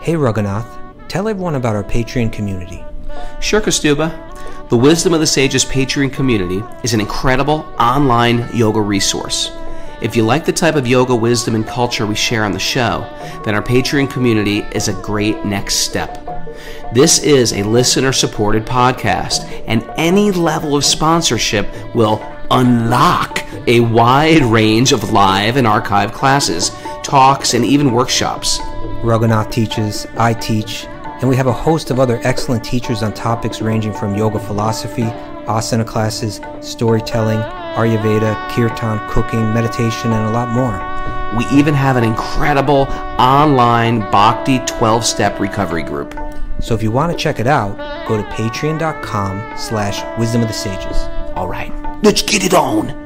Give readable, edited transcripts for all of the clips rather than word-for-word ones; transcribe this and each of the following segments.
Hey Raghunath, tell everyone about our Patreon community. Sure, Kastuba. The Wisdom of the Sages Patreon community is an incredible online yoga resource. If you like the type of yoga wisdom and culture we share on the show, then our Patreon community is a great next step. This is a listener-supported podcast, and any level of sponsorship will unlock a wide range of live and archived classes, talks, and even workshops. Raghunath teaches, I teach, and we have a host of other excellent teachers on topics ranging from yoga philosophy, asana classes, storytelling, Ayurveda, kirtan, cooking, meditation, and a lot more. We even have an incredible online Bhakti 12-step recovery group. So if you want to check it out, go to patreon.com/Wisdom of the Sages. All right, let's get it on.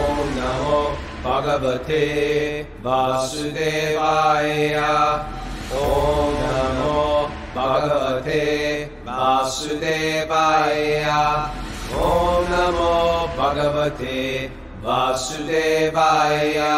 Om Namo Bhagavate Vasudevaya. Om Namo Bhagavate Vasudevaya. Om Namo Bhagavate Vasudevaya.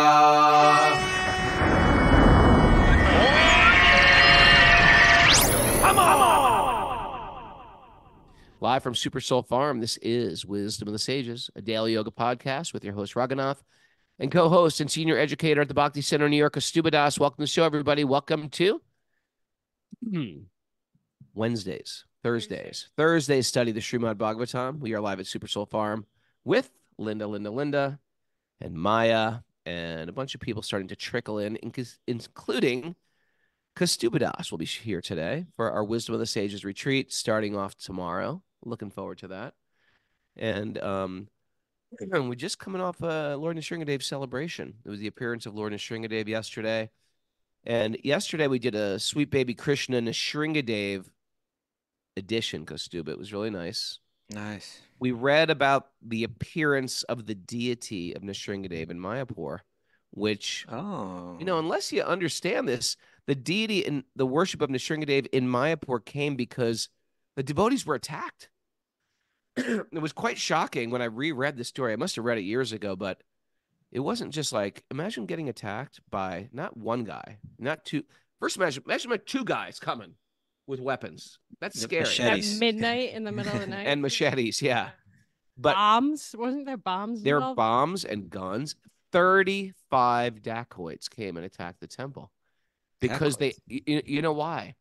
Live from Super Soul Farm, this is Wisdom of the Sages, a daily yoga podcast with your host, Raghunath, and co-host and senior educator at the Bhakti Center in New York, Kastuba Das. Welcome to the show, everybody. Welcome to Wednesdays, Thursdays study the Srimad Bhagavatam. We are live at Super Soul Farm with Linda, and Maya, and a bunch of people starting to trickle in, including Kastuba Das will be here today for our Wisdom of the Sages retreat, starting off tomorrow. Looking forward to that. And we're just coming off Lord Nrsingadev's celebration. It was the appearance of Lord Nrsingadev yesterday. And yesterday we did a Sweet Baby Krishna Nrsingadev edition, Kastuba. It was really nice. Nice. We read about the appearance of the deity of Nrsingadev in Mayapur, which, unless you understand this, the deity and the worship of Nrsingadev in Mayapur came because the devotees were attacked. It was quite shocking when I reread the story. I must have read it years ago, but it wasn't just like, imagine getting attacked by not one guy, not two. First, imagine like two guys coming with weapons. That's scary. Machetes. At midnight in the middle of the night. And machetes, yeah. But bombs? Wasn't there bombs there involved? were bombs and guns. 35 dacoits came and attacked the temple. Because you know why?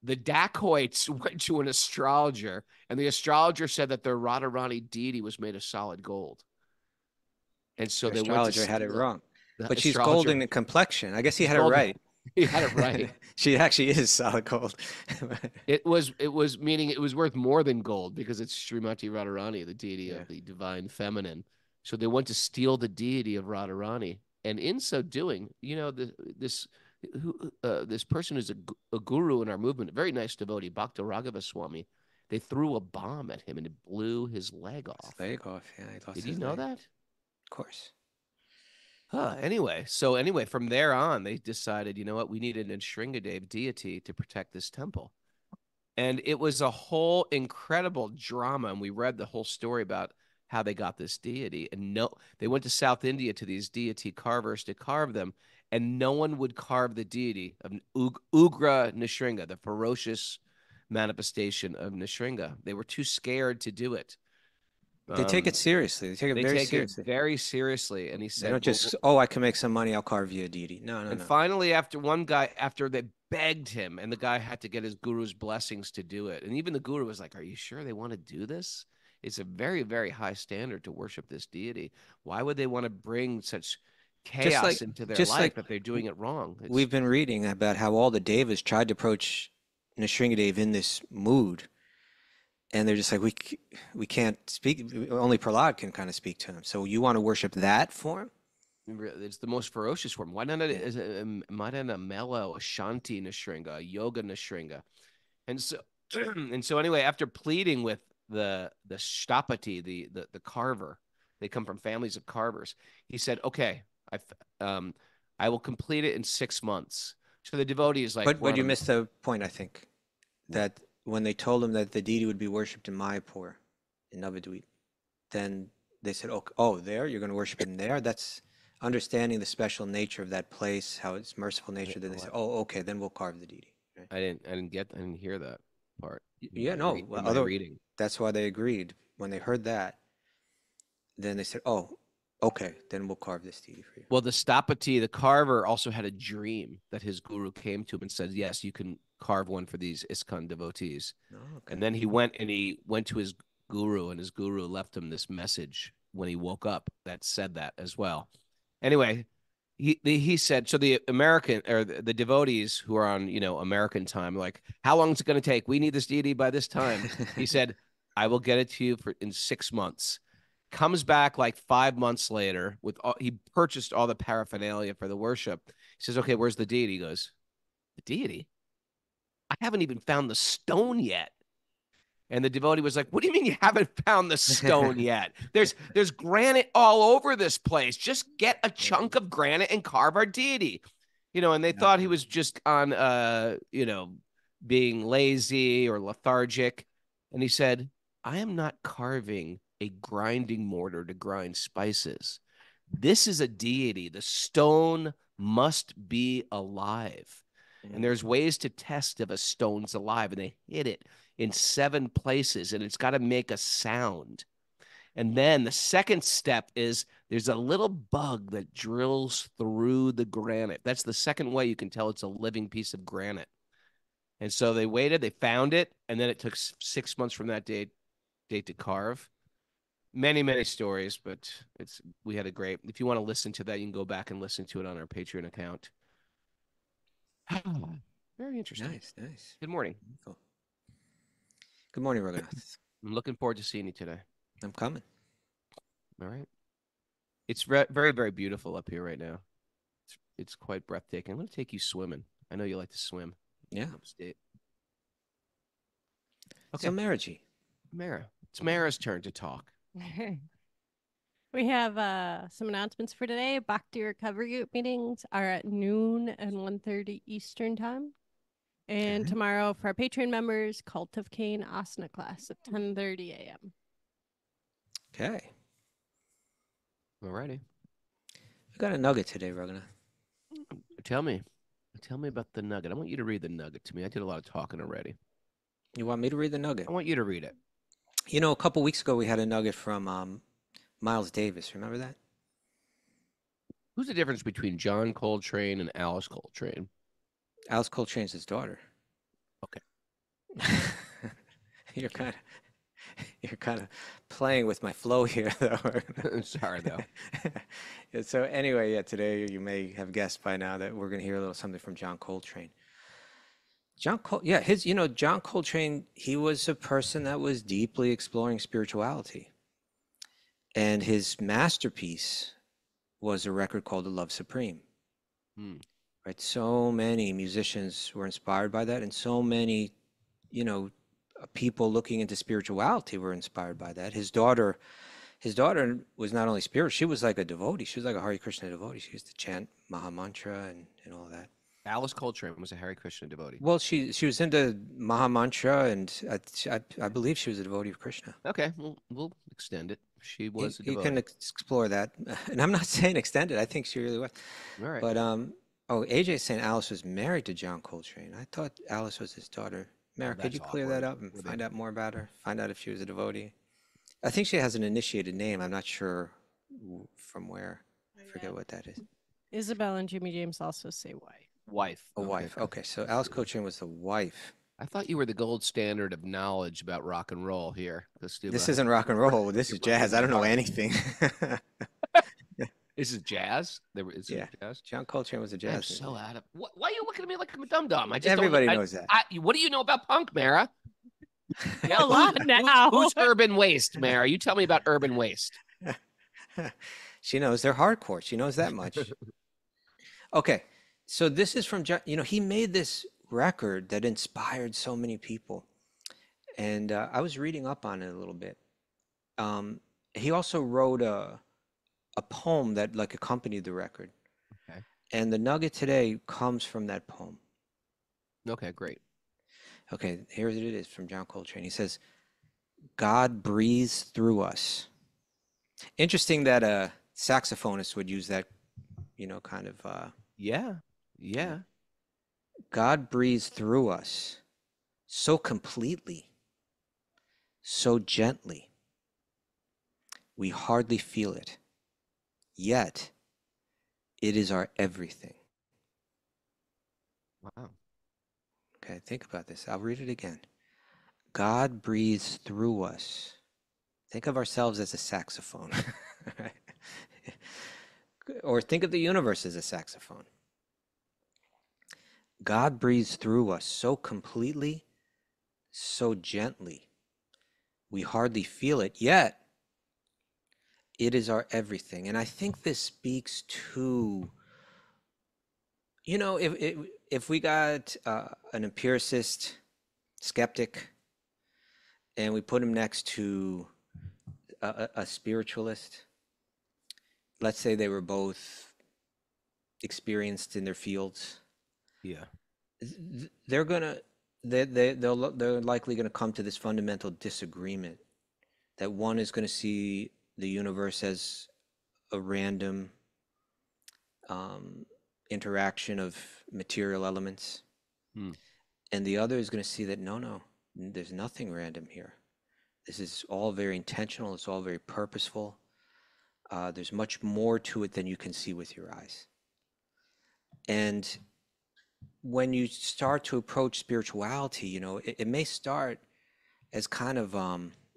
The dacoits went to an astrologer, and the astrologer said that their Radharani deity was made of solid gold. And so the astrologer had it wrong. But she's golden in complexion. I guess he had it right. He had it right. She actually is solid gold. It was meaning it was worth more than gold because it's Srimati Radharani, the deity of the divine feminine. So they went to steal the deity of Radharani, and in so doing, this person who's a guru in our movement, a very nice devotee, Bhakta Raghava Swami, they threw a bomb at him and it blew his leg off. His leg off, yeah. Did you know that? Of course. Anyway, from there on, they decided, you know what, we need an Nrsingadev deity to protect this temple. And it was a whole incredible drama, and we read the whole story about how they got this deity. And they went to South India to these deity carvers to carve them, and no one would carve the deity of Ugra Nrsinga, the ferocious manifestation of Nrsinga. They were too scared to do it. They take it seriously. They take it very seriously. And he said, they don't just, I can make some money, I'll carve you a deity. No. And finally, after they begged him, and the guy had to get his guru's blessings to do it. And even the guru was like, are you sure they want to do this? It's a very, very high standard to worship this deity. Why would they want to bring such chaos into their life if they're doing it wrong? We've been reading about how all the devas tried to approach Nrsingadev in this mood, and they're just like, we can't speak. Only Prahlad can kind of speak to him. So you want to worship that form? It's the most ferocious form. Why not a mellow, a Shanti Nrsinga, a Yoga Nrsinga? And so anyway, after pleading with the Shtapati, the carver, they come from families of carvers. He said, okay, I will complete it in 6 months. So the devotee is like, but you missed the point, I think, that when they told him that the deity would be worshipped in Mayapur, in Navadvip, then they said, oh, there? You're going to worship him there? understanding the special nature of that place, how it's merciful nature, then they Oh, say, "Oh, okay, then we'll carve the deity." Right? I didn't hear that part. Yeah, no. In my reading. That's why they agreed when they heard that. Then they said, "Oh, okay, then we'll carve this deity for you." Well, the Stapati, the carver, also had a dream that his guru came to him and said, "Yes, you can carve one for these ISKCON devotees." Oh, okay. And then he went to his guru, and his guru left him this message when he woke up that said that as well. Anyway, he said, so the American or the devotees who are on American time, like, how long is it going to take? We need this deity by this time. He said, I will get it to you in 6 months. Comes back like 5 months later with he purchased all the paraphernalia for the worship. He says, okay, where's the deity? He goes, the deity? I haven't even found the stone yet. And the devotee was like, what do you mean you haven't found the stone yet? There's granite all over this place. Just get a chunk of granite and carve our deity. And they thought he was just on being lazy or lethargic. And he said, I am not carving a grinding mortar to grind spices. This is a deity. The stone must be alive. And there's ways to test if a stone's alive. And they hit it in 7 places, and it's got to make a sound. And then the second step is there's a little bug that drills through the granite. That's the second way you can tell it's a living piece of granite. And so they waited, they found it, and then it took 6 months from that date to carve. Many, many stories, but we had a great. If you want to listen to that, you can go back and listen to it on our Patreon account. Very interesting. Nice. Good morning. Cool. Good morning, Raghunath. I'm looking forward to seeing you today. I'm coming. All right. It's very, very beautiful up here right now. It's quite breathtaking. I'm going to take you swimming. I know you like to swim. Yeah. Upstate. Okay. So, Maraji. Mara. It's Mara's turn to talk. We have some announcements for today. Bhakti Recovery Group meetings are at noon and 1:30 Eastern time. And tomorrow for our Patreon members, Cult of Cain Asana class at 10:30 a.m. Okay. All righty. We got a nugget today, Raghunath. Tell me about the nugget. I want you to read the nugget to me. I did a lot of talking already. You want me to read the nugget? I want you to read it. A couple weeks ago we had a nugget from Miles Davis. Remember that? Who's the difference between John Coltrane and Alice Coltrane? Alice Coltrane's his daughter. Okay. You're kind of playing with my flow here, though. Sorry, though. So anyway, today you may have guessed by now that we're going to hear a little something from John Coltrane. John Coltrane, he was a person that was deeply exploring spirituality. And his masterpiece was a record called The Love Supreme. Right? So many musicians were inspired by that, and so many, people looking into spirituality were inspired by that. His daughter was not only spiritual, she was like a devotee. She was like a Hare Krishna devotee. She used to chant Maha Mantra and all that. Alice Coltrane was a Hare Krishna devotee. Well, she was into Maha Mantra, and I believe she was a devotee of Krishna. Okay, we'll extend it. She was a devotee. You can explore that, and I'm not saying extend it. I think she really was. All right. But AJ's saying Alice was married to John Coltrane. I thought Alice was his daughter. Mara, could you clear that up and find out more about her? Find out if she was a devotee. I think she has an initiated name. I'm not sure from where. I forget what that is. Isabel and Jimmy James also say wife. A wife. Okay, so Alice Coltrane was the wife. I thought you were the gold standard of knowledge about rock and roll here. This isn't rock and roll. This is jazz. I don't know anything. This is jazz? Jazz? John Coltrane was a jazz. I'm so out of. Why are you looking at me like I'm a dum-dum? Everybody knows that. What do you know about punk, Mara? A lot now. Who's Urban Waste, Mara? You tell me about Urban Waste. She knows they're hardcore. She knows that much. Okay, so this is from John. He made this record that inspired so many people, and I was reading up on it a little bit. He also wrote a poem that accompanied the record. Okay. And the nugget today comes from that poem. Okay, great. Okay, here it is from John Coltrane. He says, God breathes through us. Interesting that a saxophonist would use that kind of Yeah. Yeah. God breathes through us so completely, so gently, we hardly feel it, yet it is our everything. Wow. Okay, think about this. I'll read it again. God breathes through us. Think of ourselves as a saxophone, right? Or think of the universe as a saxophone. God breathes through us so completely, so gently, we hardly feel it, yet it is our everything. And I think this speaks to, if we got an empiricist skeptic and we put him next to a spiritualist, let's say they were both experienced in their fields, Yeah. they're gonna they're likely gonna come to this fundamental disagreement that one is gonna see the universe as a random um, interaction of material elements, Hmm. and the other is gonna see that no, there's nothing random here. This is all very intentional. It's all very purposeful. There's much more to it than you can see with your eyes. And when you start to approach spirituality, it may start as kind of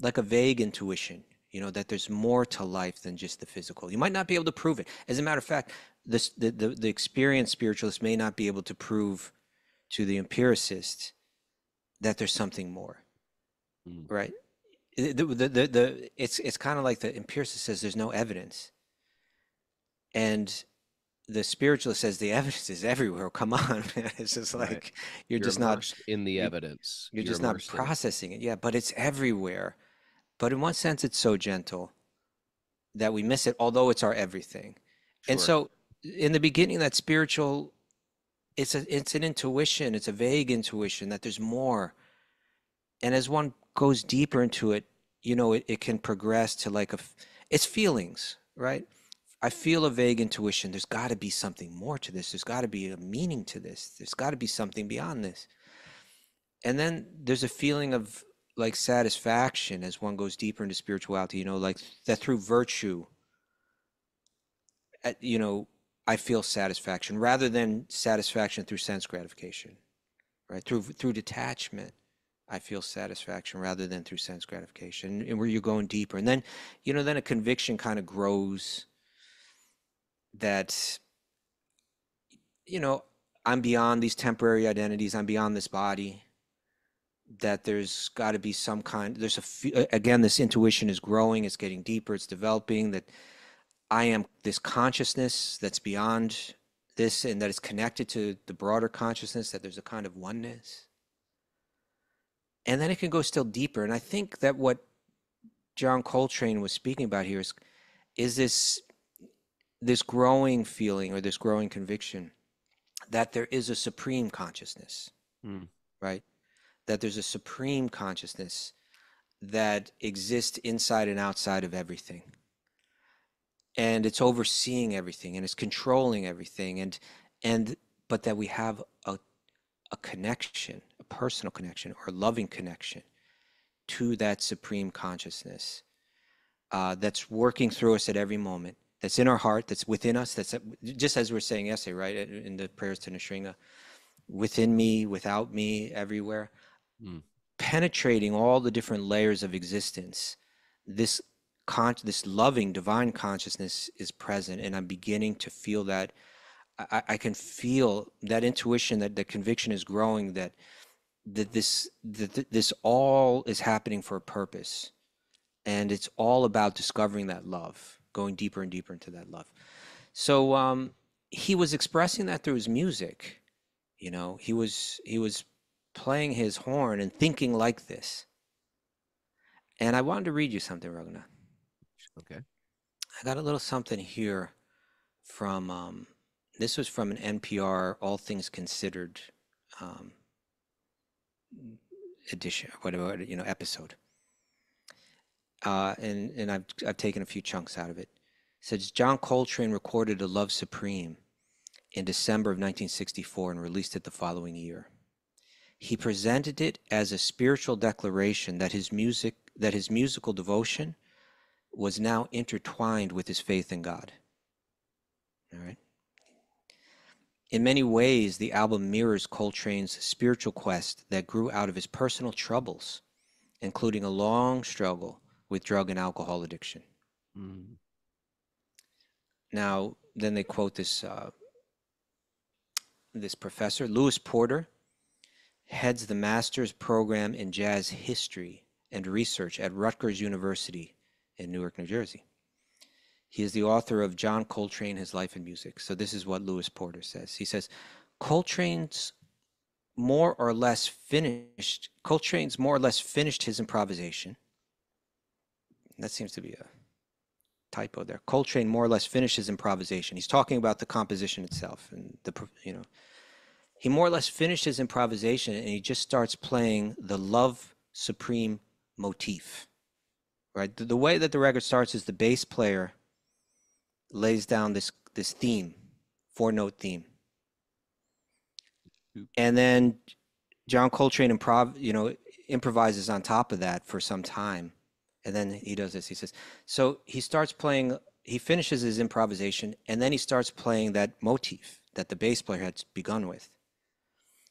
like a vague intuition, that there's more to life than just the physical. You might not be able to prove it. As a matter of fact, the experienced spiritualist may not be able to prove to the empiricist that there's something more, Hmm. right? It's kind of like the empiricist says there's no evidence, and the spiritualist says the evidence is everywhere. Come on, man. It's just Right. like you're You're just not immersed in the you, evidence. you're You're just not immersed in it. processing it. Yeah, but it's everywhere. But in one sense, it's so gentle that we miss it, although it's our everything. And Sure. so, in the beginning, that spiritual, it's an intuition. It's a vague intuition that there's more. And as one goes deeper into it, it can progress to like it's feelings, right? I feel a vague intuition. There's got to be something more to this. There's got to be a meaning to this. There's got to be something beyond this. And then there's a feeling of like satisfaction as one goes deeper into spirituality, like that through virtue, uh, you know, I feel satisfaction rather than satisfaction through sense gratification, right? Through detachment, I feel satisfaction rather than through sense gratification, and where you're going deeper. And then, then a conviction kind of grows that, you know, I'm beyond these temporary identities. I'm beyond this body. That there's got to be some kind. Again, this intuition is growing. It's getting deeper. It's developing. That I am this consciousness that's beyond this, and that it's connected to the broader consciousness. That there's a kind of oneness. And then it can go still deeper. And I think that what John Coltrane was speaking about here is this growing feeling or this growing conviction that there is a supreme consciousness, Hmm. right? That there's a supreme consciousness that exists inside and outside of everything. And it's overseeing everything and it's controlling everything. But that we have a connection, a personal connection or a loving connection to that supreme consciousness that's working through us at every moment, that's in our heart, that's within us, that's just as we were saying yesterday, right, in the prayers to Nrsimha, within me, without me, everywhere, Hmm. penetrating all the different layers of existence. This this loving divine consciousness is present, and I'm beginning to feel that. I can feel that intuition, that the conviction is growing, that this all is happening for a purpose, and it's all about discovering that love, going deeper and deeper into that love. So he was expressing that through his music. He was playing his horn and thinking like this. And I wanted to read you something, Raghunath. Okay. I got a little something here from this was from an NPR All Things Considered um, edition, whatever, episode. And I've taken a few chunks out of it. says John Coltrane recorded A Love Supreme in December of 1964 and released it the following year. He presented it as a spiritual declaration that his musical devotion was now intertwined with his faith in God. All right. In many ways, the album mirrors Coltrane's spiritual quest that grew out of his personal troubles, including a long struggle with drug and alcohol addiction. Mm. Now, then they quote this professor, Lewis Porter, heads the master's program in jazz history and research at Rutgers University in Newark, New Jersey. He is the author of John Coltrane, His Life and Music. So this is what Lewis Porter says. He says, Coltrane's more or less finished his improvisation. That seems to be a typo there. Coltrane more or less finished his improvisation. He's talking about the composition itself, and he more or less finished his improvisation, and he just starts playing the Love Supreme motif. Right? The way that the record starts is the bass player lays down this theme, 4-note theme, and then John Coltrane improvises on top of that for some time, and then he does this. He says, so he starts playing. He finishes his improvisation, and then he starts playing that motif that the bass player had begun with.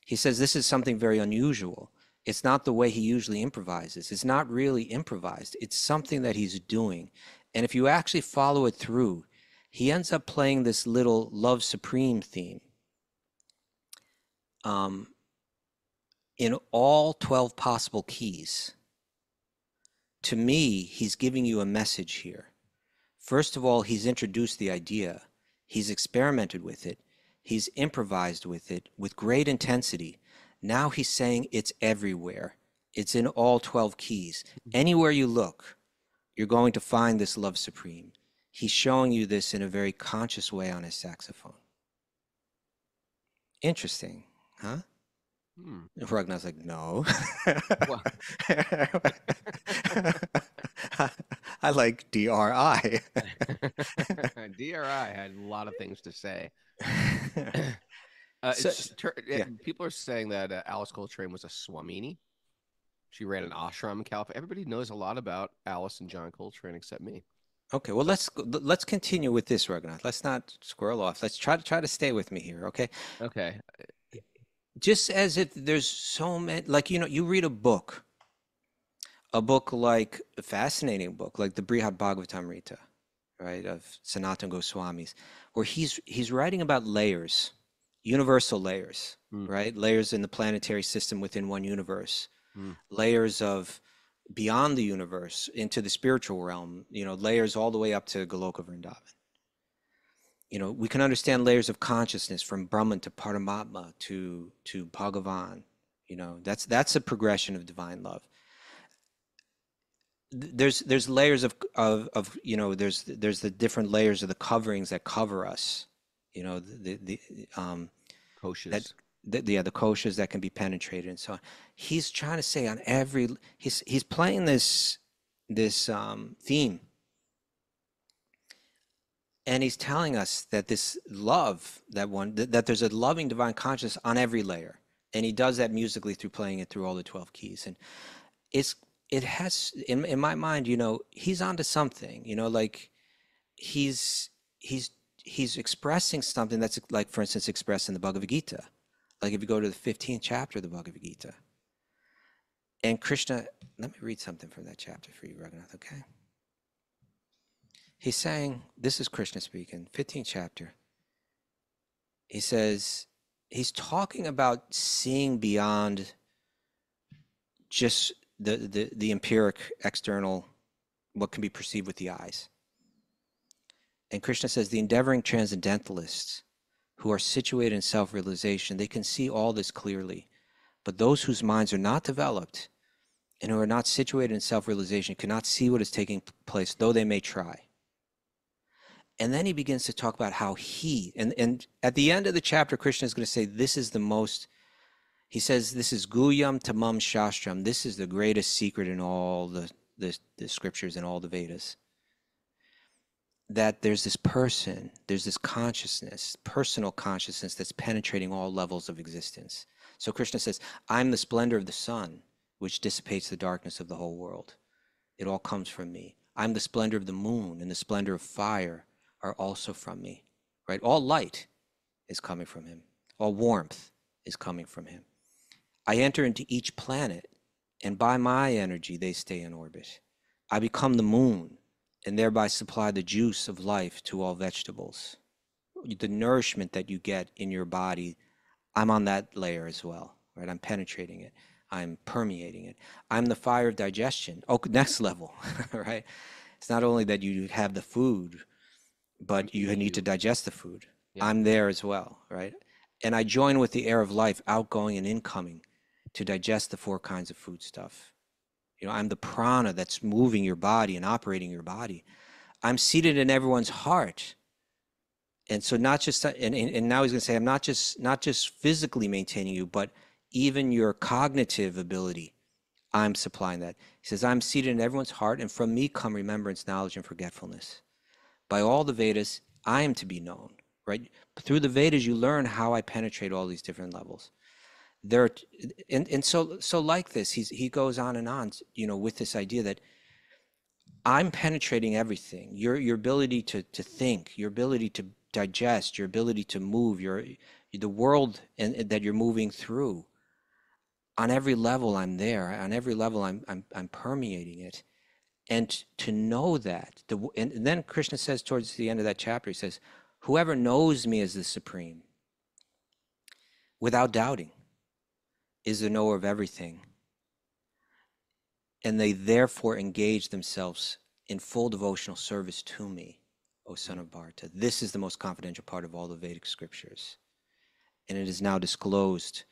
He says this is something very unusual. It's not the way he usually improvises. It's not really improvised. It's something that he's doing. And if you actually follow it through, he ends up playing this little Love Supreme theme in all 12 possible keys. To me, he's giving you a message here. First of all, he's introduced the idea. He's experimented with it. He's improvised with it with great intensity. Now he's saying it's everywhere. It's in all 12 keys. Anywhere you look, you're going to find this Love Supreme. He's showing you this in a very conscious way on his saxophone. Interesting, huh? Ragnar's like, no. I like DRI. DRI had a lot of things to say. People are saying that Alice Coltrane was a Swamini. She ran an ashram in California. Everybody knows a lot about Alice and John Coltrane except me. Okay, well let's continue with this, Ragnar. Let's not squirrel off. Let's try to stay with me here, okay? Okay. Just as if there's so many, like, you read a book like a fascinating book, like the Brihad Bhagavatamrita, right, of Sanatana Goswami's, where he's writing about layers, universal layers, right? Layers in the planetary system within one universe, layers of beyond the universe into the spiritual realm, layers all the way up to Goloka Vrindavan. We can understand layers of consciousness from Brahman to Paramatma to Bhagavan. That's a progression of divine love. There's layers of there's the different layers of the coverings that cover us. The koshas. The koshas that can be penetrated and so on. He's trying to say on every he's playing this theme. And he's telling us that this love, that there's a loving divine consciousness on every layer. And he does that musically through playing it through all the 12 keys. And it has, in my mind, he's onto something, like he's expressing something that's like, for instance, expressed in the Bhagavad Gita. Like if you go to the 15th chapter of the Bhagavad Gita. And Krishna, let me read something from that chapter for you, Raghunath, okay? He's saying, this is Krishna speaking, 15th chapter. He says, he's talking about seeing beyond just the empiric, external, what can be perceived with the eyes. And Krishna says, the endeavoring transcendentalists who are situated in self-realization, they can see all this clearly. But those whose minds are not developed and who are not situated in self-realization cannot see what is taking place, though they may try. And then he begins to talk about how and at the end of the chapter, Krishna is going to say, this is the most, he says, this is Guyam Tamam Shastram. This is the greatest secret in all the scriptures and all the Vedas. that there's this person, there's this consciousness, personal consciousness that's penetrating all levels of existence. So Krishna says, I'm the splendor of the sun, which dissipates the darkness of the whole world. It all comes from me. I'm the splendor of the moon, and the splendor of fire are also from me, right? All light is coming from him. All warmth is coming from him. I enter into each planet, and by my energy, they stay in orbit. I become the moon, and thereby supply the juice of life to all vegetables. The nourishment that you get in your body, I'm on that layer as well, right? I'm penetrating it. I'm permeating it. I'm the fire of digestion. Oh, next level, right? It's not only that you have the food, but you need to digest the food. Yeah. I'm there as well, right? And I join with the air of life, outgoing and incoming, to digest the 4 kinds of food stuff. You know, I'm the prana that's moving your body and operating your body. I'm seated in everyone's heart. And so not just, and now he's going to say, I'm not just physically maintaining you, but even your cognitive ability, I'm supplying that. He says, I'm seated in everyone's heart, and from me come remembrance, knowledge, and forgetfulness. By all the Vedas, I am to be known, right? Through the Vedas, you learn how I penetrate all these different levels. There, and so like this, he goes on and on, you know, with this idea that I'm penetrating everything. Your ability to think, your ability to digest, your ability to move, the world and that you're moving through. On every level, I'm there. On every level, I'm permeating it. And to know that, and then Krishna says towards the end of that chapter, he says, whoever knows me as the Supreme, without doubting, is the knower of everything. And they therefore engage themselves in full devotional service to me, O son of Bharata. This is the most confidential part of all the Vedic scriptures. And it is now disclosed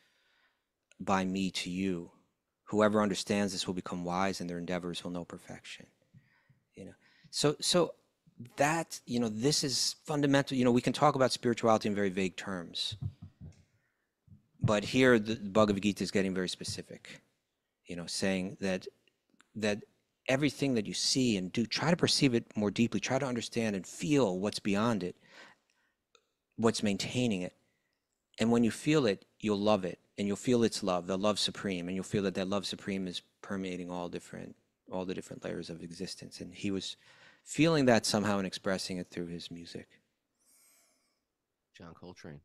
by me to you. Whoever understands this will become wise, and their endeavors will know perfection. You know, so that, you know, this is fundamental. You know, we can talk about spirituality in very vague terms, but here the Bhagavad Gita is getting very specific. You know, saying that everything that you see and do, try to perceive it more deeply, try to understand and feel what's beyond it, what's maintaining it. And when you feel it, you'll love it, and you'll feel its love, the love supreme, and you'll feel that that love supreme is permeating all the different layers of existence. And he was feeling that somehow and expressing it through his music. John Coltrane.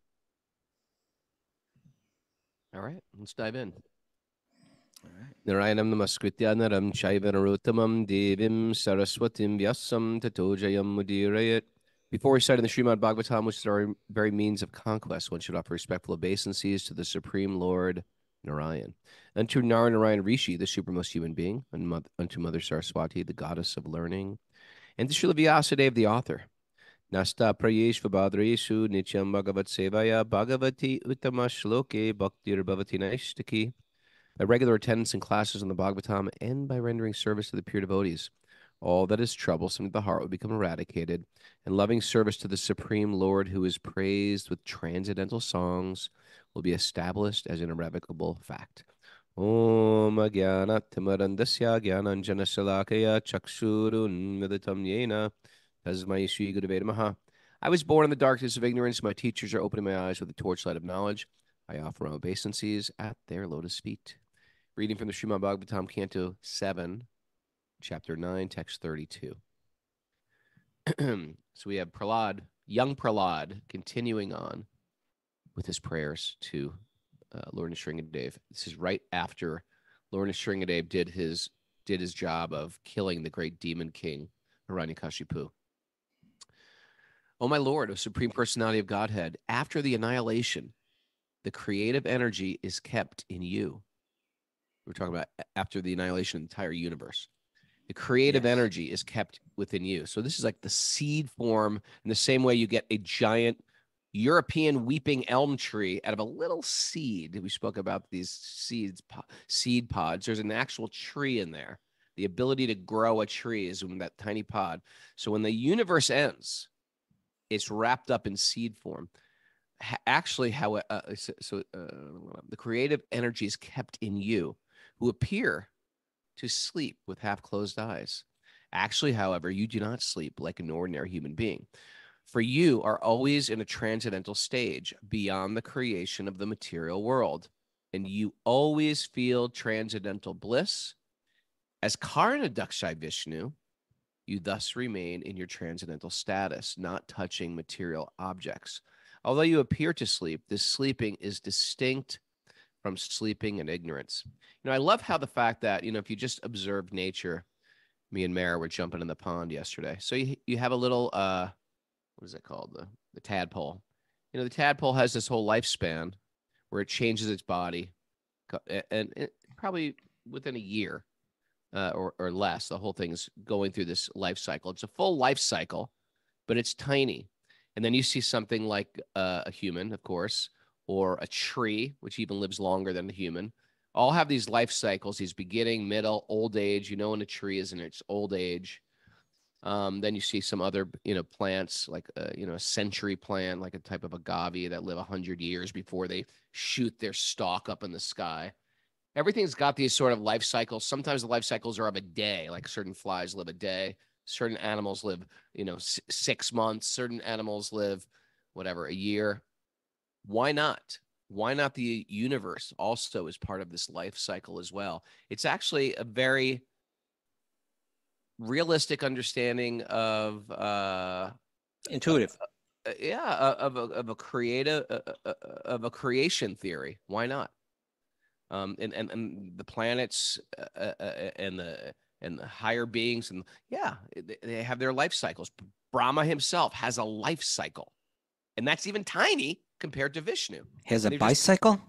All right, let's dive in. All right. Narayanam namaskritya naram chaiva narottamam devim saraswatim vyasam tato jayam mudirayat. Before we start in the Srimad Bhagavatam, which is our very means of conquest, one should offer respectful obeisances to the Supreme Lord Narayan, and to Narayan Rishi, the supermost human being, and unto Mother Saraswati, the goddess of learning, and to Srila Vyasadeva, the author. Nasta prayesh vabhadreshu nityam bhagavat sevaya bhagavati uttama shloke bhaktir bhavati naishtaki. By regular attendance in classes on the Bhagavatam and by rendering service to the pure devotees, all that is troublesome to the heart will become eradicated, and loving service to the Supreme Lord, who is praised with transcendental songs, will be established as an irrevocable fact. Om Agyana Timarandasya Gyananjana Shalakaya Chakshurun Miditam Yena Tasmai Shri Gurave Namaha. I was born in the darkness of ignorance. My teachers are opening my eyes with the torchlight of knowledge. I offer my obeisances at their lotus feet. Reading from the Srimad Bhagavatam, Canto 7, Chapter 9, Text 32. So we have Prahlad, young Prahlad, continuing on with his prayers to Lord Nrsingadev. This is right after Lord Nrsingadev did his job of killing the great demon king, Hiranyakashipu. O my Lord, O Supreme Personality of Godhead, after the annihilation, the creative energy is kept in you. We're talking about after the annihilation of the entire universe. The creative energy is kept within you. So this is like the seed form in the same way you get a giant European weeping elm tree out of a little seed. We spoke about these seed pods. There's an actual tree in there. The ability to grow a tree is in that tiny pod. So when the universe ends, it's wrapped up in seed form. Actually, the creative energy is kept in you, who appear to sleep with half-closed eyes. Actually, however, you do not sleep like an ordinary human being. For you are always in a transcendental stage beyond the creation of the material world, and you always feel transcendental bliss. As Karna Dakshai Vishnu, you thus remain in your transcendental status, not touching material objects. Although you appear to sleep, this sleeping is distinct from sleeping in ignorance. I love how the fact that, if you just observe nature, me and Mara were jumping in the pond yesterday. So you have a little, what is it called? The tadpole. The tadpole has this whole lifespan where it changes its body, and it, probably within a year or less, the whole thing's going through this life cycle. It's a full life cycle, but it's tiny. And then you see something like a human, of course, or a tree, which even lives longer than a human, all have these life cycles, these beginning, middle, old age. When a tree is in its old age. Then you see some other, plants like, a century plant, like a type of agave that live 100 years before they shoot their stalk up in the sky. Everything's got these sort of life cycles. Sometimes the life cycles are of a day, like certain flies live a day. Certain animals live, 6 months. Certain animals live, whatever, a year. Why not? Why not the universe also is part of this life cycle as well? It's actually a very realistic understanding of intuitive. Of a creative of a creation theory. Why not? And the planets and the higher beings, and they have their life cycles. Brahma himself has a life cycle, and that's even tiny compared to Vishnu. He has a bicycle?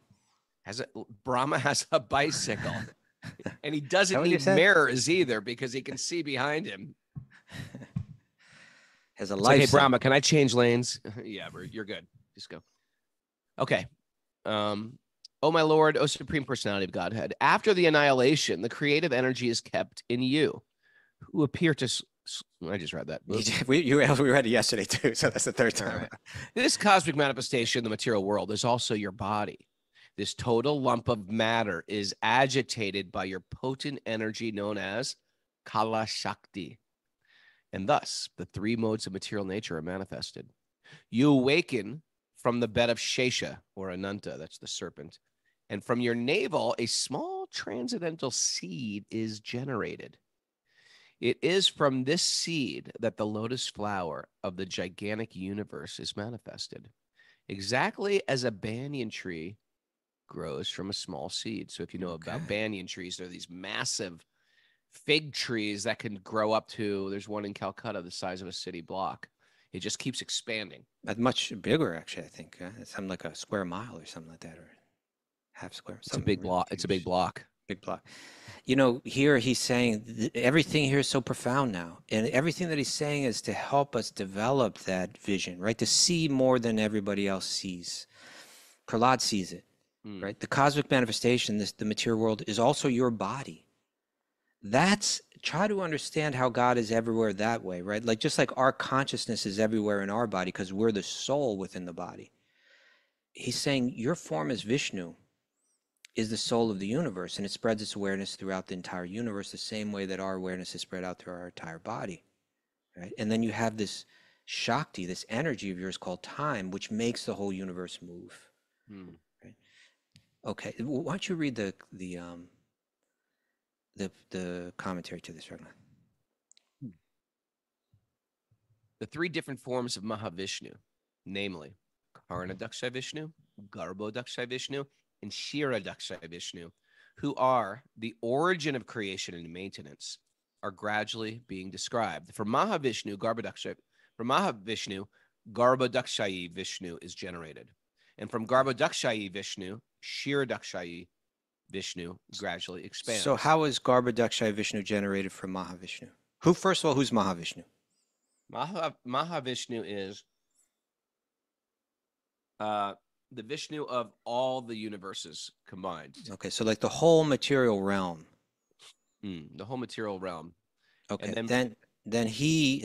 Brahma has a bicycle. And he doesn't what you need said? mirrors either, because he can see behind him. Has a It's life like, hey, cycle. Brahma, can I change lanes? Yeah, you're good. Just go. Okay. Oh, my Lord, oh, Supreme Personality of Godhead. After the annihilation, the creative energy is kept in you, who appear to... I just read that. We read it yesterday, too, so that's the third time. Right. This cosmic manifestation in the material world is also your body. This total lump of matter is agitated by your potent energy known as Kala Shakti. And thus, the 3 modes of material nature are manifested. You awaken from the bed of Shesha, or Ananta, that's the serpent, and from your navel, a small transcendental seed is generated. It is from this seed that the lotus flower of the gigantic universe is manifested, exactly as a banyan tree grows from a small seed. So if you know about banyan trees, they're these massive fig trees that can grow up to, there's one in Calcutta the size of a city block. It just keeps expanding. Much bigger, actually, I think. It's something like a square mile or something like that, or half square. It's a big block. It's a big block. Big block. Here he's saying everything here is so profound now. And everything that he's saying is to help us develop that vision, right? To see more than everybody else sees. Prahlad sees it, right? The cosmic manifestation, the material world, is also your body. Try to understand how God is everywhere that way, right? Like just like our consciousness is everywhere in our body because we're the soul within the body. He's saying your form as Vishnu is the soul of the universe, and it spreads its awareness throughout the entire universe the same way that our awareness is spread out through our entire body, right? And then you have this Shakti, this energy of yours called time, which makes the whole universe move. Right? Okay, why don't you read the commentary to this, Ragnar? The 3 different forms of Mahavishnu, namely Karna Dakshai Vishnu, Garbho Dakshai Vishnu, and Shira Dakshai Vishnu, who are the origin of creation and maintenance, are gradually being described. For Mahavishnu, Garbho Dakshai Vishnu is generated. And from Garbho Dakshai Vishnu, Shira Dakshai Vishnu gradually expands. So how is Garbho Dakshai Vishnu generated from Mahavishnu? First of all, who's Mahavishnu? Mahavishnu is the Vishnu of all the universes combined. Okay, so like the whole material realm. The whole material realm. Okay, and then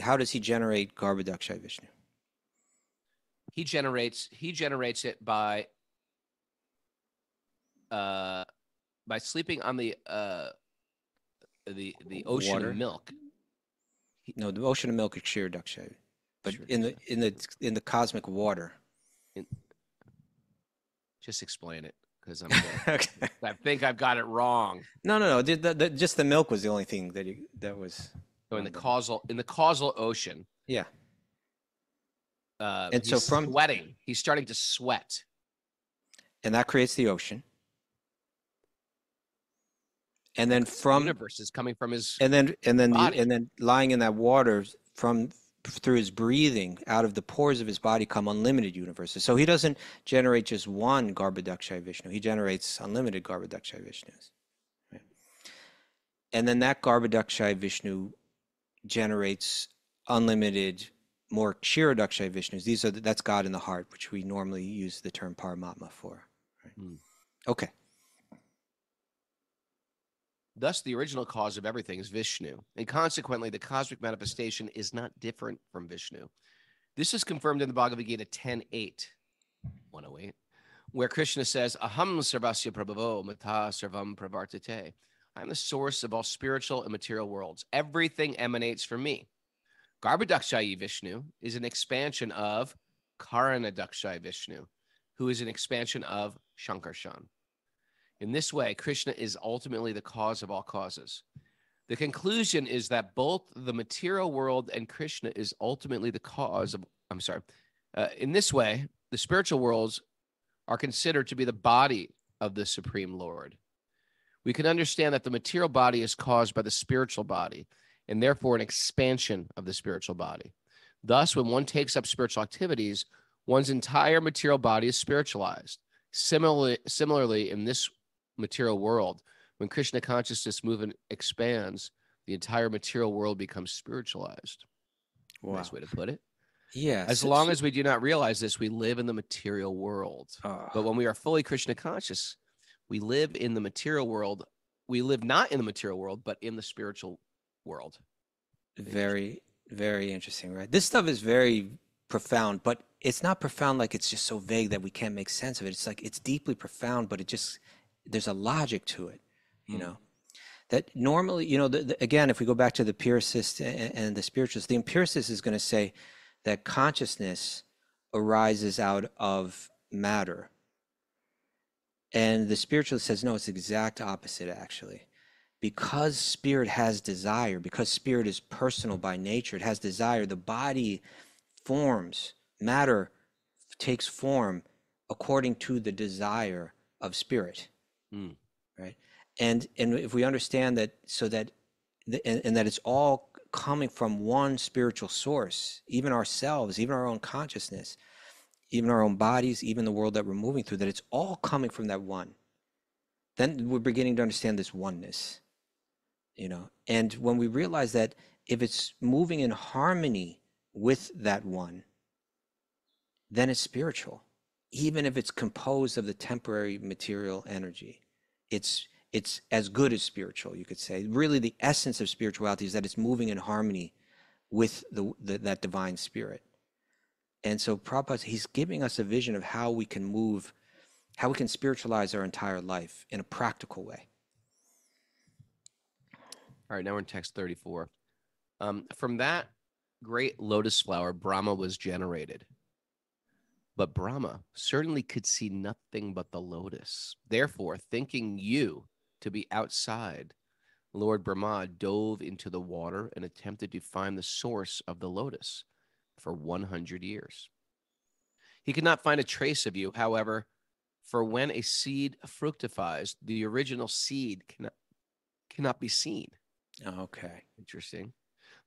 how does he generate Garbho Dakshai Vishnu? He generates it by sleeping on the ocean Water. of milk. No, the ocean of milk is Kshirodaksha, but Sure, in the cosmic water. just explain it, because Okay. I think I've got it wrong. No. Just the milk was the only thing that was. So in the causal ocean, Yeah. And he's so sweating. He's starting to sweat. and that creates the ocean. And then The universe is coming from his and then body. lying in that water through his breathing out of the pores of his body come unlimited universes. So he doesn't generate just one Garbhodakshaya Vishnu. He generates unlimited Garbhodakshaya Vishnus. Right? And then that Garbhodakshaya Vishnu generates unlimited more Kshirodakshaya Vishnus. That's God in the heart, which we normally use the term Paramatma for. Right? Okay. Thus, the original cause of everything is Vishnu, and consequently, the cosmic manifestation is not different from Vishnu. This is confirmed in the Bhagavad Gita 10.8, 108, where Krishna says, Aham sarvasya prabhavo mata sarvam pravartate. I am the source of all spiritual and material worlds. Everything emanates from me. Garbhodakshaya Vishnu is an expansion of Karanadakshaya Vishnu, who is an expansion of Shankarshan. In this way, Krishna is ultimately the cause of all causes. The conclusion is that both the material world and Krishna is ultimately the cause of, in this way, the spiritual worlds are considered to be the body of the Supreme Lord. We can understand that the material body is caused by the spiritual body, and therefore an expansion of the spiritual body. Thus, when one takes up spiritual activities, one's entire material body is spiritualized. Similarly, in this material world, when Krishna consciousness movement expands, the entire material world becomes spiritualized. Wow. Nice way to put it. Yeah. As long as we do not realize this, we live in the material world. But when we are fully Krishna conscious, we live in the material world. We live not in the material world, but in the spiritual world. Very, very interesting, right? This stuff is very profound, but it's not profound like it's just so vague that we can't make sense of it. It's like it's deeply profound, but there's a logic to it, you know, that normally, you know, again, if we go back to the empiricist and the spiritualist, the empiricist is going to say that consciousness arises out of matter. And the spiritualist says, no, it's the exact opposite, actually. Because spirit has desire, because spirit is personal by nature, it has desire, the body forms, matter takes form according to the desire of spirit. Right? And if we understand that, and that it's all coming from one spiritual source, even ourselves, even our own consciousness, even our own bodies, even the world that we're moving through, that it's all coming from that one, then we're beginning to understand this oneness, you know. And when we realize that if it's moving in harmony with that one, then it's spiritual, even if it's composed of the temporary material energy. It's as good as spiritual, you could say. Really, the essence of spirituality is that it's moving in harmony with that divine spirit. And so Prabhupada, he's giving us a vision of how we can move, how we can spiritualize our entire life in a practical way. All right, now we're in text 34. From that great lotus flower, Brahma was generated. But Brahma certainly could see nothing but the lotus. Therefore, thinking you to be outside, Lord Brahma dove into the water and attempted to find the source of the lotus for 100 years. He could not find a trace of you, however, for when a seed fructifies, the original seed cannot be seen. Okay. Interesting.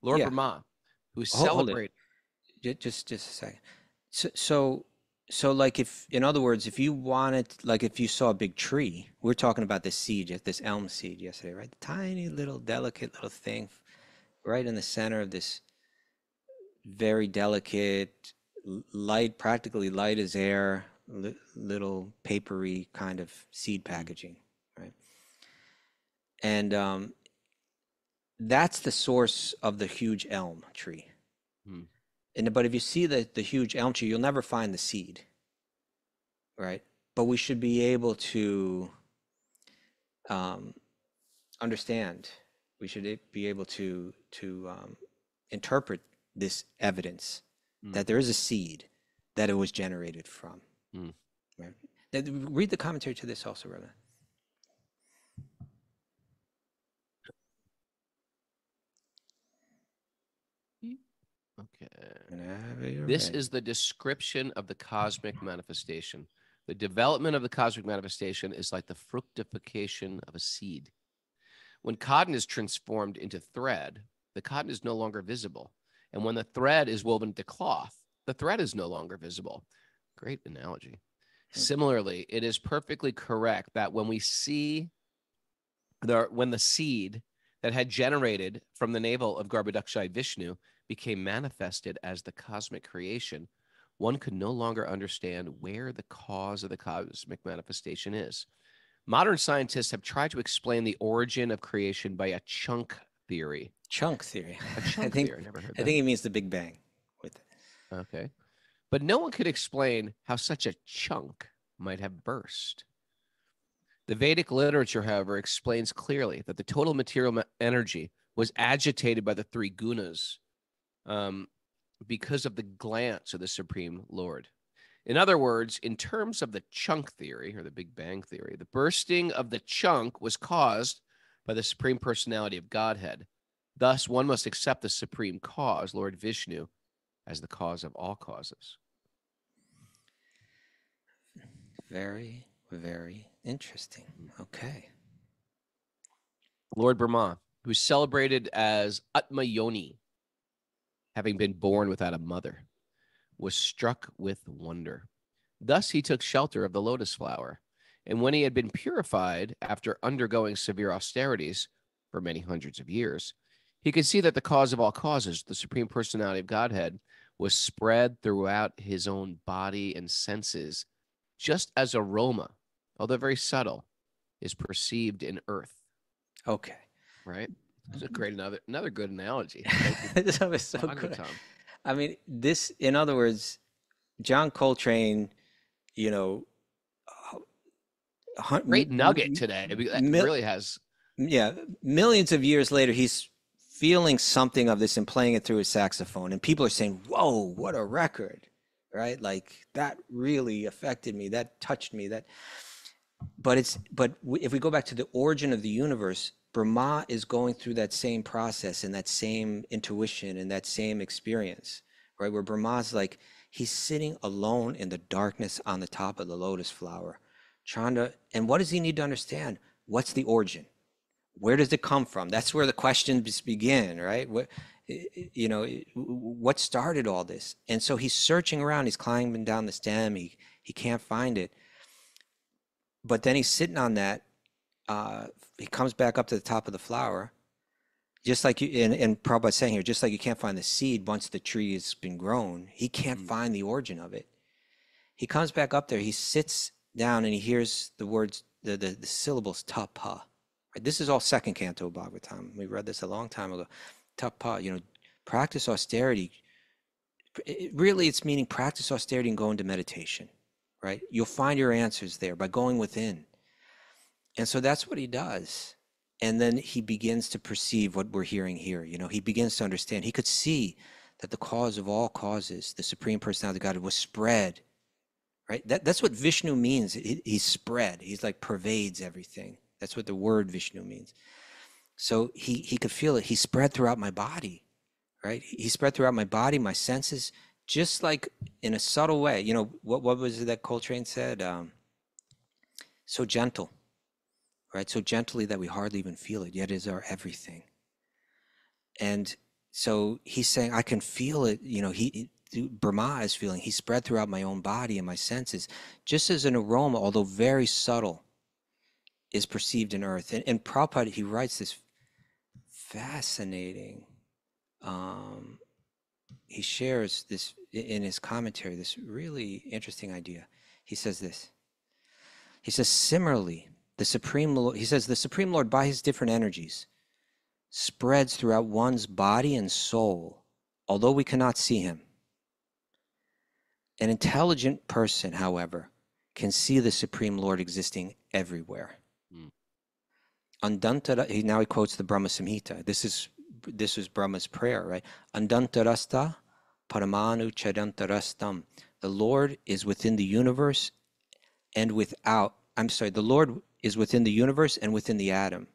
Lord Brahma, who celebrated... Just a second. So like if, in other words, if you wanted, like if you saw a big tree, we're talking about this seed, this elm seed yesterday, right? Tiny little delicate little thing right in the center of this very delicate, light, practically light as air, little papery kind of seed packaging, right? And that's the source of the huge elm tree. But if you see the huge elm tree, you'll never find the seed, right? But we should be able to understand. We should be able to interpret this evidence that there is a seed that it was generated from. Right? Read the commentary to this also, Brother. Okay. This is the description of the cosmic manifestation. The development of the cosmic manifestation is like the fructification of a seed. When cotton is transformed into thread, the cotton is no longer visible. And when the thread is woven into cloth, the thread is no longer visible. Great analogy. Similarly, it is perfectly correct that when we see when the seed that had generated from the navel of Garbhodakshai Vishnu became manifested as the cosmic creation, one could no longer understand where the cause of the cosmic manifestation is. Modern scientists have tried to explain the origin of creation by a chunk theory. Chunk theory. A chunk theory. I never heard that. I think it means the Big Bang with it. Okay. But no one could explain how such a chunk might have burst. The Vedic literature, however, explains clearly that the total material energy was agitated by the three gunas because of the glance of the Supreme Lord. In other words, in terms of the chunk theory, or the Big Bang theory, the bursting of the chunk was caused by the Supreme Personality of Godhead. Thus, one must accept the Supreme Cause, Lord Vishnu, as the cause of all causes. Very, very interesting. Okay. Lord Brahma, who is celebrated as Atma Yoni, having been born without a mother, was struck with wonder. Thus he took shelter of the lotus flower, and when he had been purified after undergoing severe austerities for many hundreds of years, he could see that the cause of all causes, the Supreme Personality of Godhead, was spread throughout his own body and senses, just as aroma, although very subtle, is perceived in earth. Okay. Right? That's a great, another good analogy. That was so good. I mean, this, in other words, John Coltrane, you know, great nugget today. That really has. Yeah. Millions of years later, he's feeling something of this and playing it through his saxophone. And people are saying, whoa, what a record, right? Like that really affected me. That touched me. But if we go back to the origin of the universe, Brahma is going through that same process and that same intuition and that same experience, right? Where Brahma's like, he's sitting alone in the darkness on the top of the lotus flower, and what does he need to understand? What's the origin? Where does it come from? That's where the questions begin, right? What started all this? And so he's searching around, he's climbing down the stem, he can't find it. But then he's sitting on that, he comes back up to the top of the flower, just like you, and Prabhupada's saying here, just like you can't find the seed once the tree has been grown, he can't find the origin of it. He comes back up there, he sits down and he hears the words, the syllables tapa. Right? This is all second canto Bhagavatam. We read this a long time ago. Tapa, practice austerity. Really, it's meaning practice austerity and go into meditation, right? You'll find your answers there by going within. And so that's what he does. And then he begins to perceive what we're hearing here. He begins to understand. He could see that the cause of all causes, the Supreme Personality of God, was spread, right? That's what Vishnu means. He's spread. He's like pervades everything. That's what the word Vishnu means. So he could feel it. He spread throughout my body, right? He spread throughout my body, my senses, just like in a subtle way. What was it that Coltrane said? So gentle. Right, so gently that we hardly even feel it, yet is our everything. And so he's saying, I can feel it. Brahma is feeling. He spread throughout my own body and my senses, just as an aroma, although very subtle, is perceived in earth. And Prabhupada, he writes this fascinating. He shares this in his commentary. This really interesting idea. He says this. He says, similarly. The Supreme Lord, by his different energies, spreads throughout one's body and soul, although we cannot see him. An intelligent person, however, can see the Supreme Lord existing everywhere. Now he quotes the Brahma Samhita. This is this was Brahma's prayer, right? Andantarasta paramanu chadantarastam. The Lord is within the universe and the Lord is within the universe and within the atom.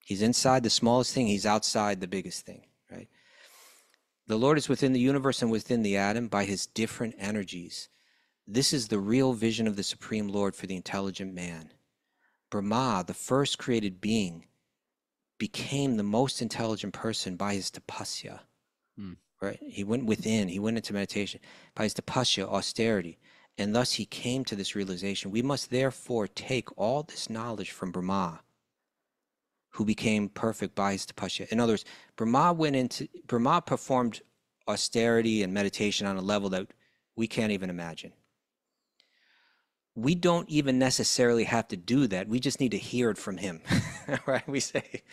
He's inside the smallest thing, he's outside the biggest thing, right? The Lord is within the universe and within the atom by his different energies. This is the real vision of the Supreme Lord for the intelligent man. Brahma, the first created being, became the most intelligent person by his tapasya, right? He went within, he went into meditation by his tapasya, austerity, and thus he came to this realization. We must therefore take all this knowledge from Brahma, who became perfect by his tapasya. In other words, Brahma performed austerity and meditation on a level that we can't even imagine. We don't even necessarily have to do that. We just need to hear it from him, right? We say,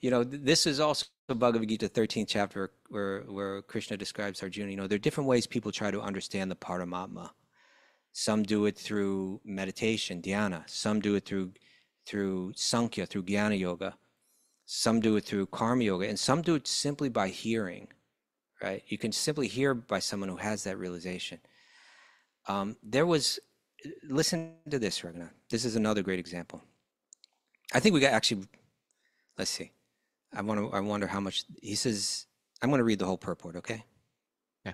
this is also Bhagavad Gita 13th chapter where Krishna describes Arjuna. There are different ways people try to understand the Paramatma. Some do it through meditation, dhyana. Some do it through Sankhya, through Jnana Yoga. Some do it through Karma Yoga. And some do it simply by hearing, right? You can simply hear by someone who has that realization. Listen to this, Raghunath. This is another great example. I think we got let's see. I wonder how much, he says, I'm going to read the whole purport, okay? Yeah.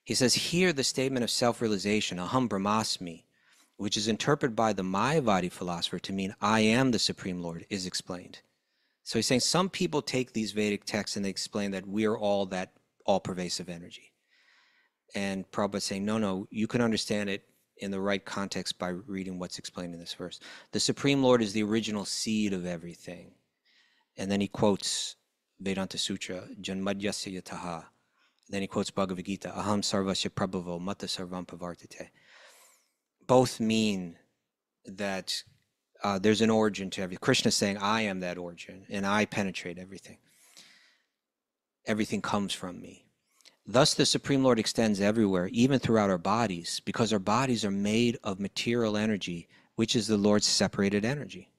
He says, here the statement of self-realization, aham brahmasmi, which is interpreted by the Mayavadi philosopher to mean I am the Supreme Lord, is explained. So he's saying some people take these Vedic texts and they explain that we are all that all-pervasive energy. And Prabhupada's saying, no, you can understand it in the right context by reading what's explained in this verse. The Supreme Lord is the original seed of everything. And then he quotes Vedanta Sutra, Janmadyasya Yataha. Then he quotes Bhagavad Gita, Aham Sarvasya Prabhavo Mata Sarvam Pavartate. Both mean that there's an origin to everything. Krishna is saying, I am that origin, and I penetrate everything. Everything comes from me. Thus, the Supreme Lord extends everywhere, even throughout our bodies, because our bodies are made of material energy, which is the Lord's separated energy.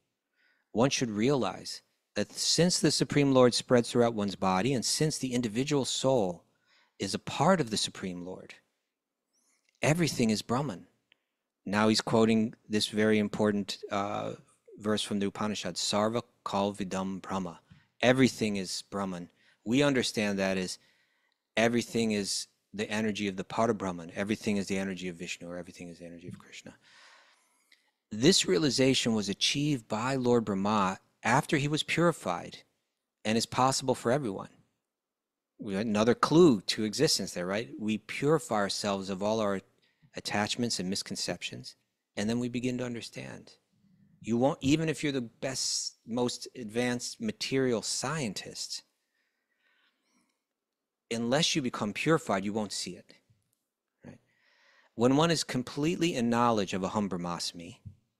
One should realize that since the Supreme Lord spreads throughout one's body, and since the individual soul is a part of the Supreme Lord, everything is Brahman. Now he's quoting this very important verse from the Upanishad, Sarva Kal Vidam Brahma. Everything is Brahman. We understand that as everything is the energy of the Parabrahman. Everything is the energy of Vishnu, or everything is the energy of Krishna. This realization was achieved by Lord Brahma after he was purified, and is possible for everyone. We had another clue to existence there, right? We purify ourselves of all our attachments and misconceptions, and then we begin to understand. You won't, even if you're the best, most advanced material scientist, unless you become purified, you won't see it, right? When one is completely in knowledge of Aham Brahmasmi,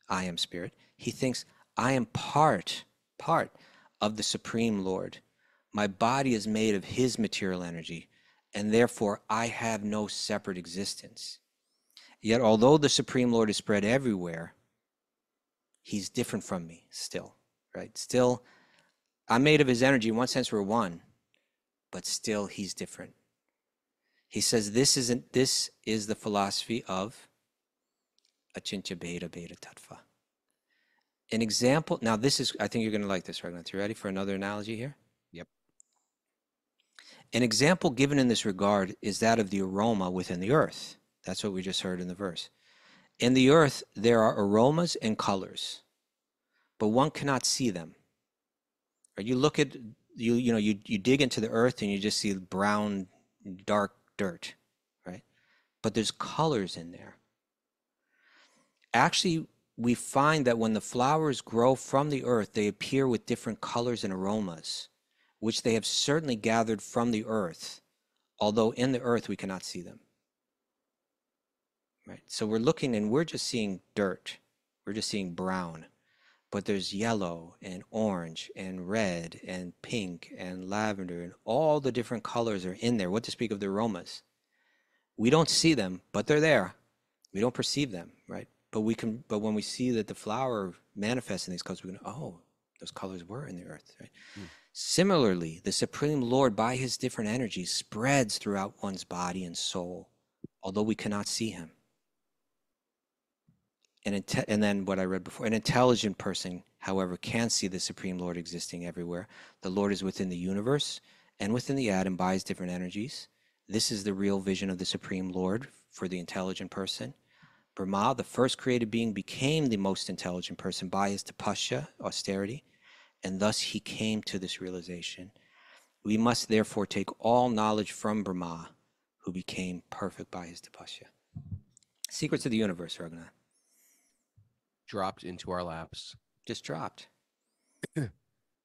I am spirit, he thinks, I am part of the Supreme Lord. My body is made of his material energy, and therefore I have no separate existence. Yet, although the Supreme Lord is spread everywhere, he's different from me still, right? Still, I'm made of his energy. In one sense, we're one, but still he's different. He says this is the philosophy of Achintya Bheda Bheda Tattva. An example, now this is, I think you're going to like this, Raghunath. You ready for another analogy here? Yep. An example given in this regard is that of the aroma within the earth. That's what we just heard in the verse. In the earth, there are aromas and colors, but one cannot see them. Right? You look at, you dig into the earth and you just see brown, dark dirt, right? But there's colors in there. Actually, we find that when the flowers grow from the earth, they appear with different colors and aromas, which they have certainly gathered from the earth, although in the earth we cannot see them. Right? So we're looking and we're just seeing dirt. We're just seeing brown. But there's yellow and orange and red and pink and lavender, and all the different colors are in there. What to speak of the aromas? We don't see them, but they're there. We don't perceive them, right? But when we see that the flower manifests in these colors, we go, oh, Those colors were in the earth, right? Mm. Similarly, the Supreme Lord, by his different energies, spreads throughout one's body and soul, although we cannot see him. And then what I read before, an intelligent person, however, can see the Supreme Lord existing everywhere. The Lord is within the universe and within the atom by his different energies. This is the real vision of the Supreme Lord for the intelligent person. Brahma, the first created being, became the most intelligent person by his tapasya, austerity, and thus he came to this realization. We must therefore take all knowledge from Brahma, who became perfect by his tapasya. Secrets of the universe, Raghunath. Dropped into our laps. Just dropped. All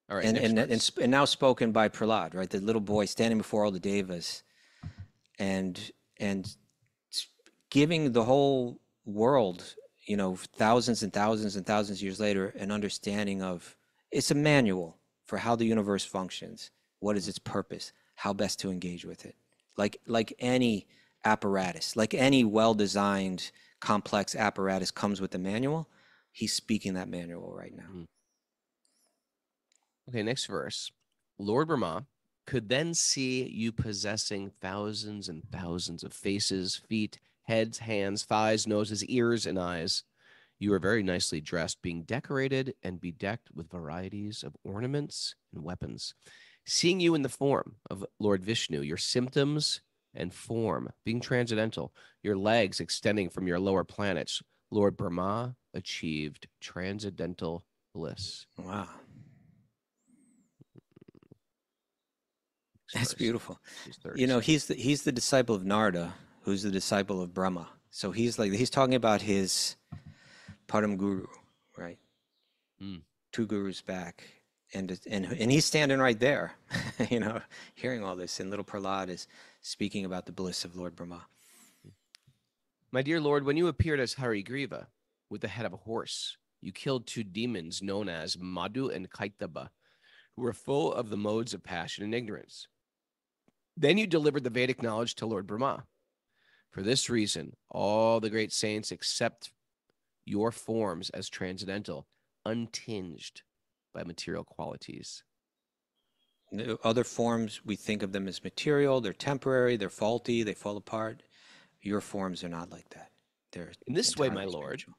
right. And now spoken by Prahlad, right? The little boy standing before all the devas and giving the whole world, you know, thousands and thousands and thousands of years later, an understanding of, it's a manual for how the universe functions. What is its purpose? How best to engage with it? Like any apparatus, like any well-designed, complex apparatus comes with a manual. He's speaking that manual right now. Mm. Okay, next verse. Lord Brahma could then see you possessing thousands and thousands of faces, feet, heads, hands, thighs, noses, ears, and eyes. You are very nicely dressed, being decorated and bedecked with varieties of ornaments and weapons. Seeing you in the form of Lord Vishnu, your symptoms and form being transcendental, your legs extending from your lower planets, Lord Brahma achieved transcendental bliss. Wow. That's beautiful. You know, he's the disciple of Narada, who's the disciple of Brahma. So he's talking about his Param Guru, right? Mm. 2 gurus back. And he's standing right there, you know, hearing all this. And little Prahlad is speaking about the bliss of Lord Brahma. My dear Lord, when you appeared as Harigriva with the head of a horse, you killed 2 demons known as Madhu and Kaitaba, who were full of the modes of passion and ignorance. Then you delivered the Vedic knowledge to Lord Brahma. For this reason, all the great saints accept your forms as transcendental, untinged by material qualities. The other forms, we think of them as material, they're temporary, they're faulty, they fall apart. Your forms are not like that. They're in this way, my entirely Lord. spiritual.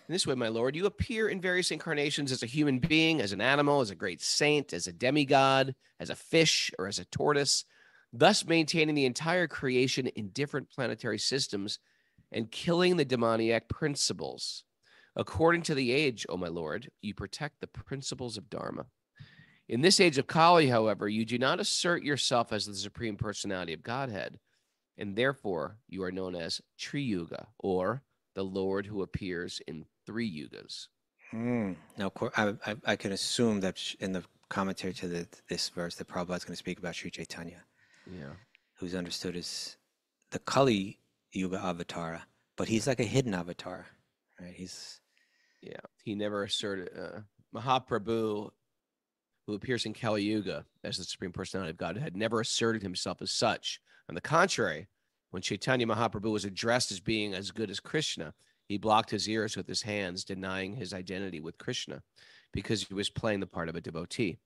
In this way, my Lord, you appear in various incarnations as a human being, as an animal, as a great saint, as a demigod, as a fish, or as a tortoise, thus maintaining the entire creation in different planetary systems and killing the demoniac principles. According to the age, O my Lord, you protect the principles of Dharma. In this age of Kali, however, you do not assert yourself as the Supreme Personality of Godhead, and therefore you are known as Triyuga, or the Lord who appears in 3 yugas. Now, I can assume that in the commentary to this verse, that Prabhupada is going to speak about Sri Chaitanya, who's understood as the Kali Yuga avatar, but he's like a hidden avatar, right? He never asserted Mahaprabhu, who appears in Kali Yuga as the Supreme Personality of Godhead, never asserted himself as such. On the contrary, when Chaitanya Mahaprabhu was addressed as being as good as Krishna, he blocked his ears with his hands, denying his identity with Krishna because he was playing the part of a devotee.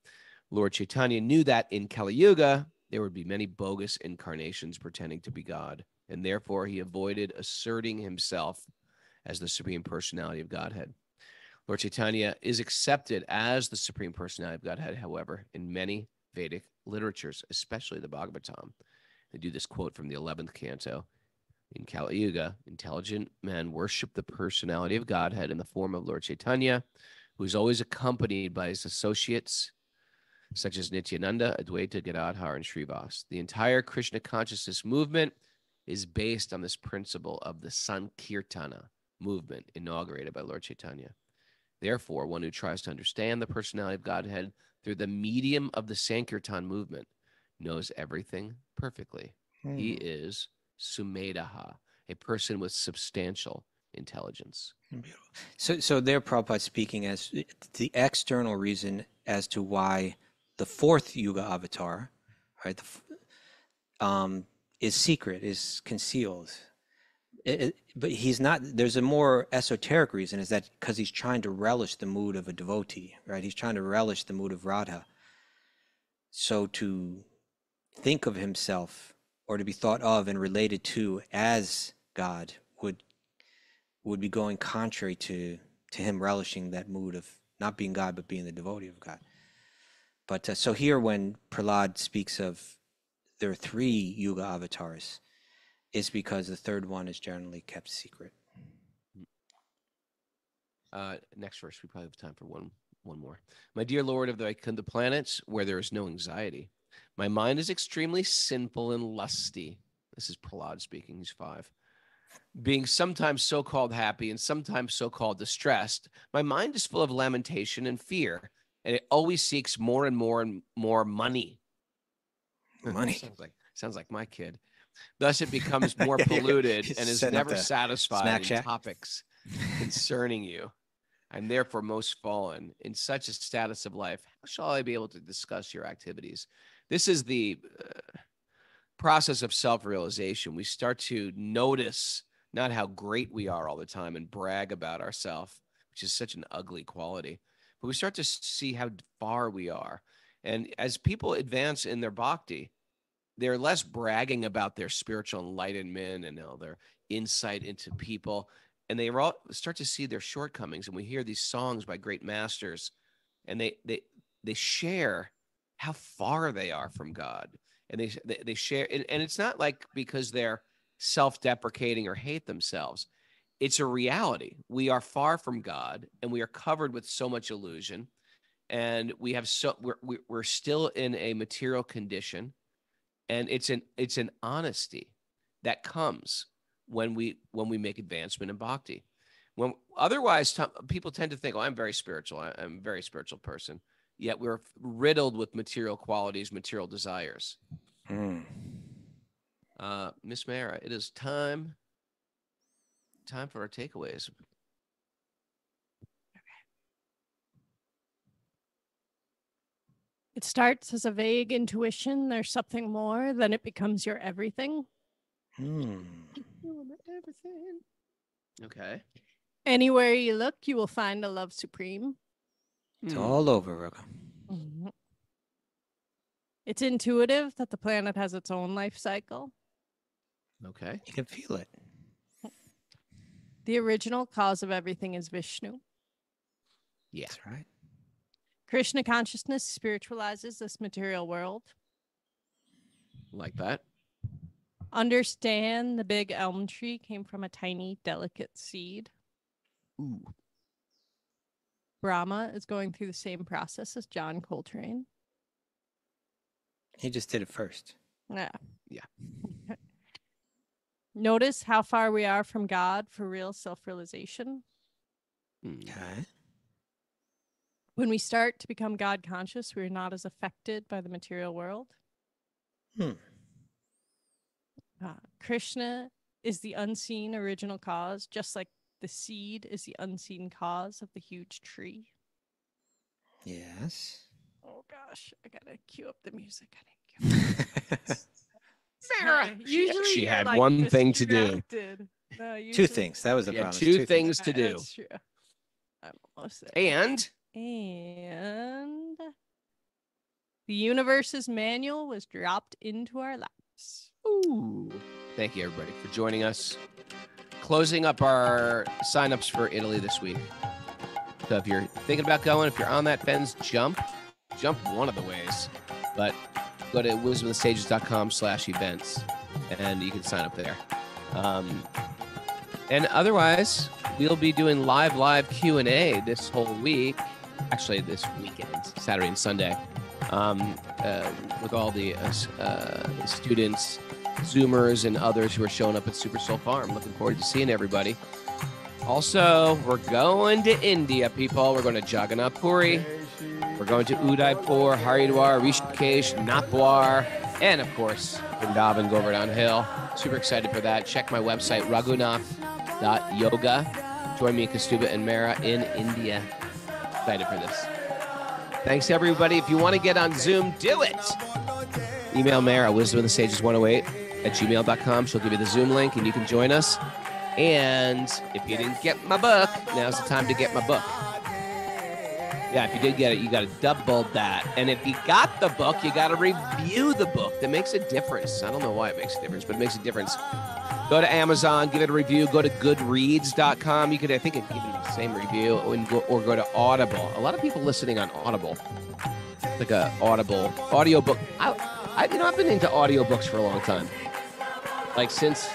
Lord Chaitanya knew that in Kali Yuga, there would be many bogus incarnations pretending to be God, and therefore he avoided asserting himself as the Supreme Personality of Godhead. Lord Chaitanya is accepted as the Supreme Personality of Godhead, however, in many Vedic literatures, especially the Bhagavatam. They do this quote from the 11th canto. In Kali Yuga, intelligent men worship the personality of Godhead in the form of Lord Chaitanya, who is always accompanied by his associates, such as Nityananda, Advaita, Gadadhar, and Srivas. The entire Krishna consciousness movement is based on this principle of the Sankirtana movement inaugurated by Lord Chaitanya. Therefore, one who tries to understand the personality of Godhead through the medium of the Sankirtan movement knows everything perfectly. He is Sumedaha, a person with substantial intelligence. So there Prabhupada speaking as the external reason as to why the 4th Yuga avatar, right, is secret, is concealed. But he's not, there's a more esoteric reason, is that because he's trying to relish the mood of a devotee, right? He's trying to relish the mood of Radha. So to think of himself or to be thought of and related to as God would be going contrary to him relishing that mood of not being God, but being the devotee of God. But so here when Prahlad speaks of there are 3 Yuga avatars, it's because the third one is generally kept secret. Next verse, we probably have time for one more. My dear Lord of the planets, where there is no anxiety, my mind is extremely sinful and lusty. This is Prahlad speaking. He's 5. Being sometimes so-called happy and sometimes so-called distressed, my mind is full of lamentation and fear, and it always seeks more and more money. Money. Sounds like my kid. Thus, it becomes more polluted and is never satisfied in topics concerning you. I'm therefore most fallen in such a status of life. How shall I be able to discuss your activities? This is the process of self-realization. We start to notice not how great we are all the time and brag about ourselves, which is such an ugly quality, but we start to see how far we are. And as people advance in their bhakti, they're less bragging about their spiritual enlightenment and their insight into people. And they all start to see their shortcomings. And we hear these songs by great masters, and they share how far they are from God. And they share, and it's not like because they're self-deprecating or hate themselves. It's a reality. We are far from God, and we are covered with so much illusion, and we're still in a material condition. And it's an honesty that comes when we make advancement in bhakti. When otherwise people tend to think, "Oh, I'm very spiritual. I'm a very spiritual person." Yet we're riddled with material qualities, material desires. Miss Mara, it is time for our takeaways. It starts as a vague intuition. There's something more. Then it becomes your everything. Okay. Anywhere you look, you will find a love supreme. It's all over, Roka. Mm-hmm. It's intuitive that the planet has its own life cycle. Okay. You can feel it. The original cause of everything is Vishnu. Yeah. That's right. Krishna consciousness spiritualizes this material world. Like that. Understand the big elm tree came from a tiny, delicate seed. Ooh. Brahma is going through the same process as John Coltrane. He just did it first. Yeah. Yeah. Notice how far we are from God for real self-realization. Okay. When we start to become God conscious, we're not as affected by the material world. Krishna is the unseen original cause, just like the seed is the unseen cause of the huge tree. Yes. Oh gosh, I gotta cue up the music. Sarah, usually she you're, had like, one thing to do. No, 2 things. That was the problem. Two things to do. That's true. I'm almost there. And the universe's manual was dropped into our laps. ooh, thank you everybody for joining us. Closing up our signups for Italy this week. So if you're thinking about going, if you're on that fence, jump one of the ways. But go to wisdomofthesages.com/events and you can sign up there. And otherwise, we'll be doing live Q&A this whole week. Actually, this weekend, Saturday and Sunday, with all the students, Zoomers, and others who are showing up at Super Soul Farm. Looking forward to seeing everybody. Also, we're going to India, people. We're going to Jagannath Puri. We're going to Udaipur, Haridwar, Rishikesh, Nathdwar, and of course, Vrindavan, Govardhan Hill. Super excited for that. Check my website, raghunath.yoga. Join me, Kastuba and Mara in India. Excited for this. Thanks, everybody. If you want to get on Zoom, do it. Email Mara, wisdomofthesages108 @gmail.com. She'll give you the Zoom link, and you can join us. And if you didn't get my book, now's the time to get my book. Yeah, if you did get it, you got to double that. And if you got the book, you got to review the book. That makes a difference. I don't know why it makes a difference, but it makes a difference. Go to Amazon, give it a review. Go to goodreads.com. You could, I think, give it the same review, or go to Audible. A lot of people listening on Audible, like a Audible audiobook. I've been into audiobooks for a long time. Like since...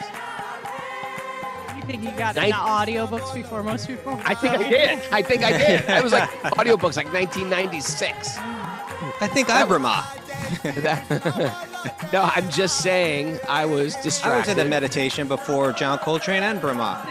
You think you got into audiobooks before most people? I think I did. I was like audiobooks like 1996. I think I'm Brahma. No, I'm just saying I was distracted. I was in the meditation before John Coltrane and Brahma.